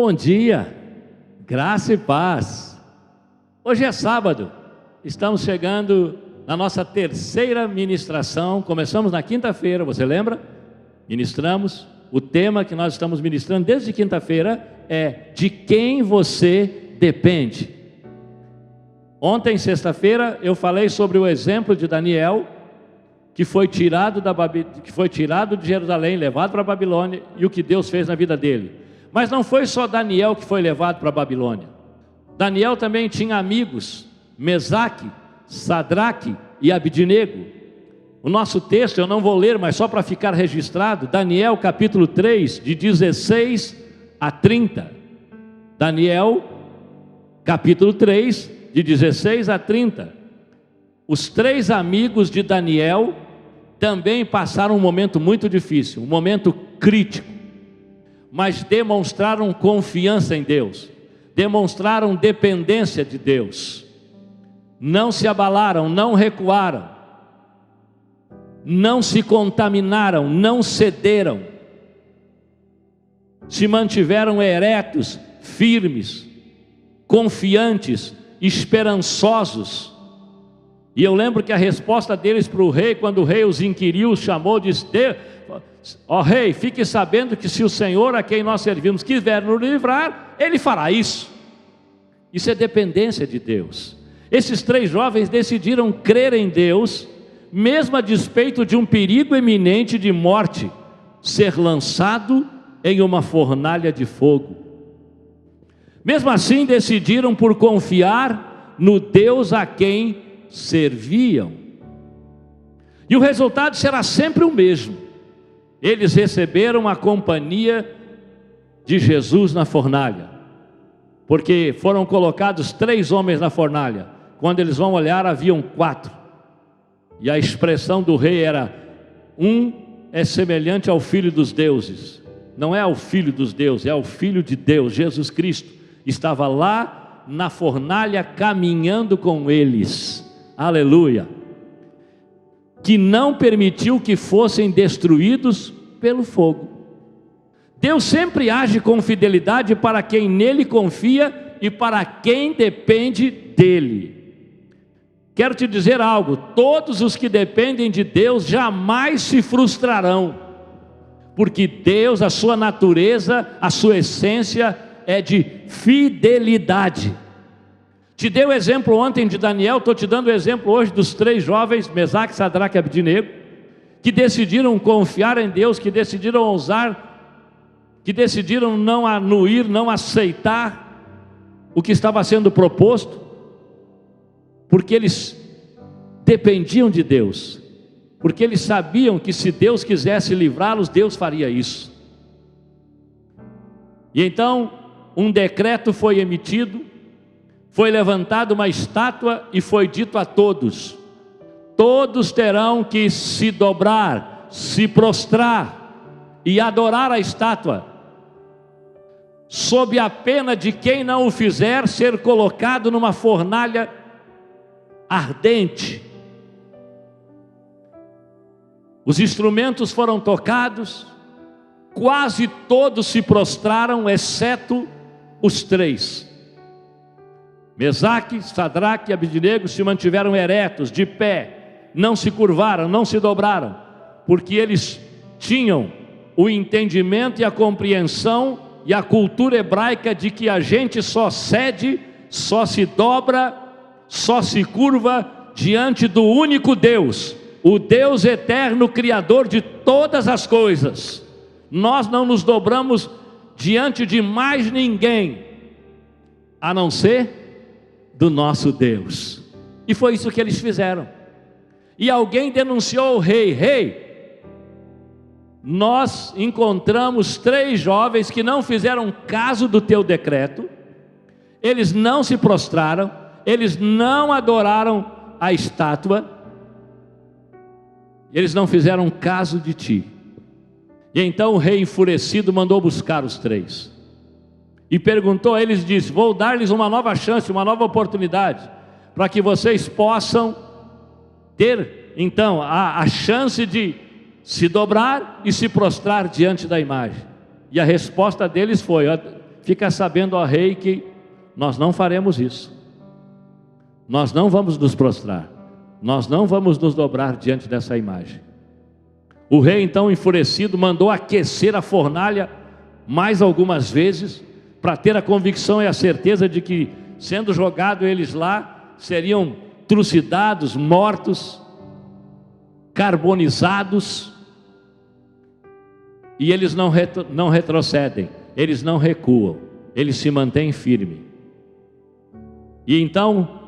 Bom dia, graça e paz. Hoje é sábado, estamos chegando na nossa terceira ministração. Começamos na quinta-feira, você lembra? Ministramos. O tema que nós estamos ministrando desde quinta-feira é: de quem você depende? Ontem, sexta-feira, eu falei sobre o exemplo de Daniel, que foi tirado de Jerusalém, levado para a Babilônia, e o que Deus fez na vida dele. Mas não foi só Daniel que foi levado para a Babilônia. Daniel também tinha amigos, Mesaque, Sadraque e Abidnego. O nosso texto eu não vou ler, mas só para ficar registrado, Daniel capítulo 3, de 16 a 30. Daniel capítulo 3, de 16 a 30. Os três amigos de Daniel também passaram um momento muito difícil, um momento crítico, mas demonstraram confiança em Deus, demonstraram dependência de Deus, não se abalaram, não recuaram, não se contaminaram, não cederam, se mantiveram eretos, firmes, confiantes, esperançosos. E eu lembro que a resposta deles para o rei, quando o rei os inquiriu, os chamou, disse: ó rei, fique sabendo que se o Senhor a quem nós servimos quiser nos livrar, Ele fará isso. Isso é dependência de Deus. Esses três jovens decidiram crer em Deus, mesmo a despeito de um perigo iminente de morte, ser lançado em uma fornalha de fogo. Mesmo assim decidiram por confiar no Deus a quem serviam. E o resultado será sempre o mesmo. Eles receberam a companhia de Jesus na fornalha, porque foram colocados 3 homens na fornalha. Quando eles vão olhar, haviam 4. E a expressão do rei era: um é semelhante ao filho dos deuses. Não é ao filho dos deuses, é ao filho de Deus, Jesus Cristo. Estava lá na fornalha caminhando com eles. Aleluia. Que não permitiu que fossem destruídos pelo fogo. Deus sempre age com fidelidade para quem nele confia e para quem depende dele. Quero te dizer algo: todos os que dependem de Deus jamais se frustrarão, porque Deus, a sua natureza, a sua essência é de fidelidade. Te dei o exemplo ontem de Daniel, estou te dando o exemplo hoje dos 3 jovens, Mesaque, Sadraque e Abidnego, que decidiram confiar em Deus, que decidiram ousar, que decidiram não anuir, não aceitar o que estava sendo proposto, porque eles dependiam de Deus, porque eles sabiam que se Deus quisesse livrá-los, Deus faria isso. E então um decreto foi emitido, foi levantada uma estátua e foi dito a todos: todos terão que se dobrar, se prostrar e adorar a estátua, sob a pena de quem não o fizer ser colocado numa fornalha ardente. Os instrumentos foram tocados, quase todos se prostraram, exceto os 3. Mesaque, Sadraque e Abidnego se mantiveram eretos, de pé, não se curvaram, não se dobraram, porque eles tinham o entendimento e a compreensão e a cultura hebraica de que a gente só cede, só se dobra, só se curva diante do único Deus, o Deus eterno, Criador de todas as coisas. Nós não nos dobramos diante de mais ninguém, a não ser do nosso Deus. E foi isso que eles fizeram. E alguém denunciou ao rei: rei, nós encontramos 3 jovens que não fizeram caso do teu decreto, eles não se prostraram, eles não adoraram a estátua, eles não fizeram caso de ti. E então o rei, enfurecido, mandou buscar os 3 e perguntou a eles, disse: vou dar-lhes uma nova chance, uma nova oportunidade, para que vocês possam ter então a chance de se dobrar e se prostrar diante da imagem. E a resposta deles foi: fica sabendo, ó rei, que nós não faremos isso. Nós não vamos nos prostrar. Nós não vamos nos dobrar diante dessa imagem. O rei então, enfurecido, mandou aquecer a fornalha mais algumas vezes, para ter a convicção e a certeza de que, sendo jogado eles lá, seriam trucidados, mortos, carbonizados. E eles não retrocedem, eles não recuam, eles se mantêm firmes. E então,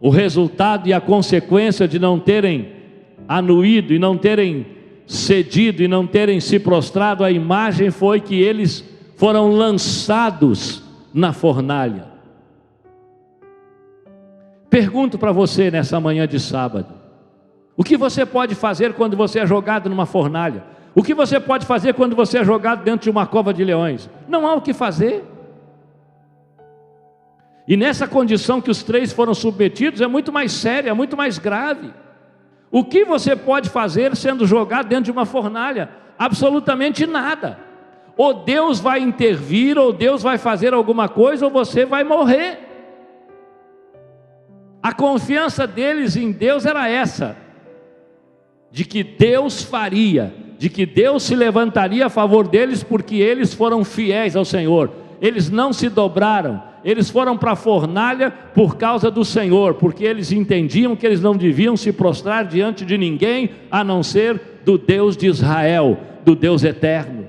o resultado e a consequência de não terem anuído e não terem cedido e não terem se prostrado à imagem foi que eles foram lançados na fornalha. Pergunto para você nessa manhã de sábado: o que você pode fazer quando você é jogado numa fornalha? O que você pode fazer quando você é jogado dentro de uma cova de leões? Não há o que fazer. E nessa condição que os 3 foram submetidos, é muito mais séria, é muito mais grave. O que você pode fazer sendo jogado dentro de uma fornalha? Absolutamente nada. Ou Deus vai intervir, ou Deus vai fazer alguma coisa, ou você vai morrer. A confiança deles em Deus era essa, de que Deus faria, de que Deus se levantaria a favor deles, porque eles foram fiéis ao Senhor. Eles não se dobraram, eles foram para a fornalha por causa do Senhor, porque eles entendiam que eles não deviam se prostrar diante de ninguém, a não ser do Deus de Israel, do Deus eterno.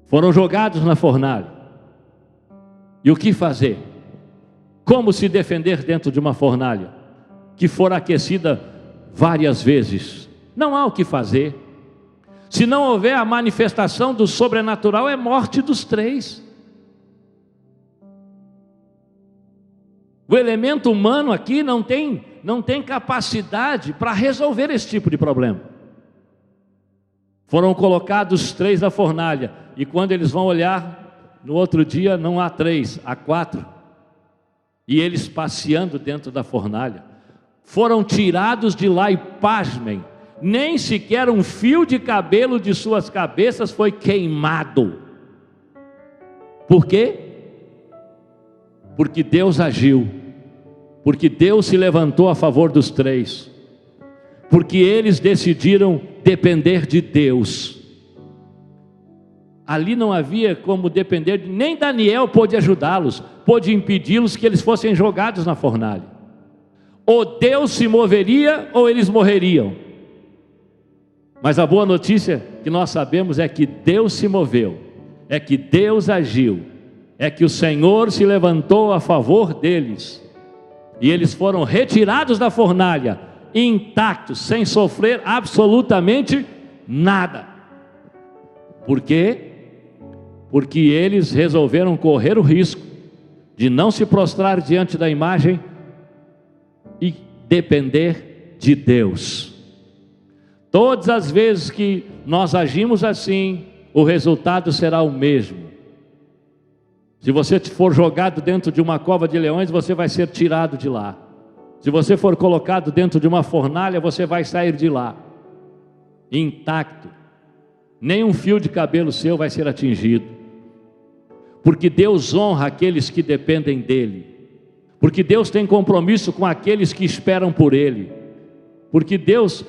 Foram jogados na fornalha. E o que fazer? Como se defender dentro de uma fornalha que for aquecida várias vezes? Não há o que fazer. Se não houver a manifestação do sobrenatural, é morte dos 3. O elemento humano aqui não tem capacidade para resolver esse tipo de problema. Foram colocados 3 na fornalha, e quando eles vão olhar, no outro dia não há 3, há 4. E eles passeando dentro da fornalha, foram tirados de lá e pasmem, nem sequer um fio de cabelo de suas cabeças foi queimado. Por quê? Porque Deus agiu, porque Deus se levantou a favor dos 3, porque eles decidiram depender de Deus. Ali não havia como depender, nem Daniel pôde ajudá-los, pôde impedi-los que eles fossem jogados na fornalha. Ou Deus se moveria, ou eles morreriam. Mas a boa notícia que nós sabemos é que Deus se moveu, é que Deus agiu, é que o Senhor se levantou a favor deles, e eles foram retirados da fornalha, intactos, sem sofrer absolutamente nada. Por quê? Porque eles resolveram correr o risco de não se prostrar diante da imagem e depender de Deus. Todas as vezes que nós agimos assim, o resultado será o mesmo. Se você for jogado dentro de uma cova de leões, você vai ser tirado de lá. Se você for colocado dentro de uma fornalha, você vai sair de lá intacto. Nem um fio de cabelo seu vai ser atingido. Porque Deus honra aqueles que dependem dEle. Porque Deus tem compromisso com aqueles que esperam por Ele. Porque Deus,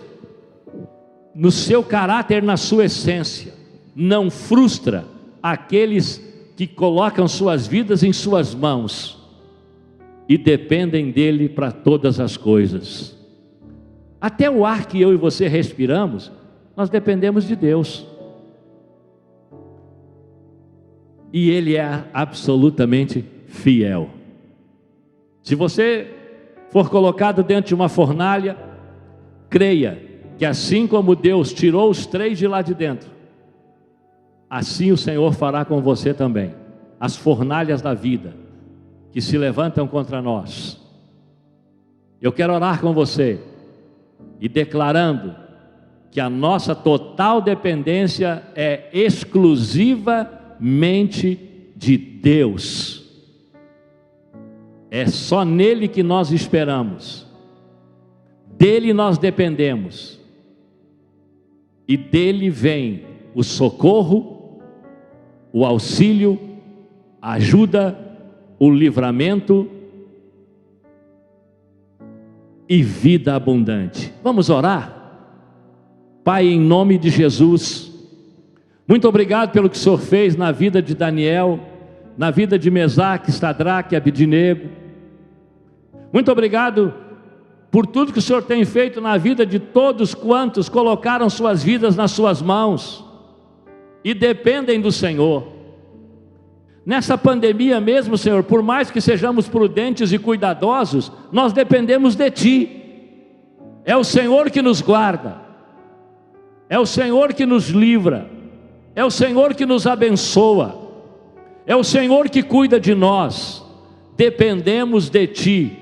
no seu caráter, na sua essência, não frustra aqueles que colocam suas vidas em suas mãos e dependem dEle para todas as coisas. Até o ar que eu e você respiramos, nós dependemos de Deus. E Ele é absolutamente fiel. Se você for colocado dentro de uma fornalha, creia que assim como Deus tirou os 3 de lá de dentro, assim o Senhor fará com você também. As fornalhas da vida que se levantam contra nós. Eu quero orar com você e declarando que a nossa total dependência é exclusivamente de Deus. É só nele que nós esperamos, dele nós dependemos, e dele vem o socorro, o auxílio, a ajuda, o livramento e vida abundante. Vamos orar? Pai, em nome de Jesus, muito obrigado pelo que o Senhor fez na vida de Daniel, na vida de Mesaque, Sadraque e Abednego. Muito obrigado por tudo que o Senhor tem feito na vida de todos quantos colocaram suas vidas nas suas mãos e dependem do Senhor. Nessa pandemia mesmo, Senhor, por mais que sejamos prudentes e cuidadosos, nós dependemos de Ti. É o Senhor que nos guarda, é o Senhor que nos livra, é o Senhor que nos abençoa, é o Senhor que cuida de nós. Dependemos de Ti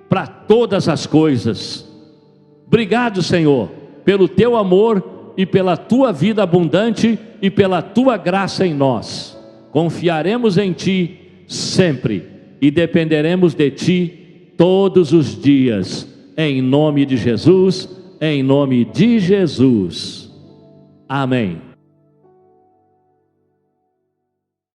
para todas as coisas. Obrigado, Senhor, pelo Teu amor e pela Tua vida abundante e pela Tua graça em nós. Confiaremos em Ti sempre e dependeremos de Ti todos os dias, em nome de Jesus, em nome de Jesus. Amém.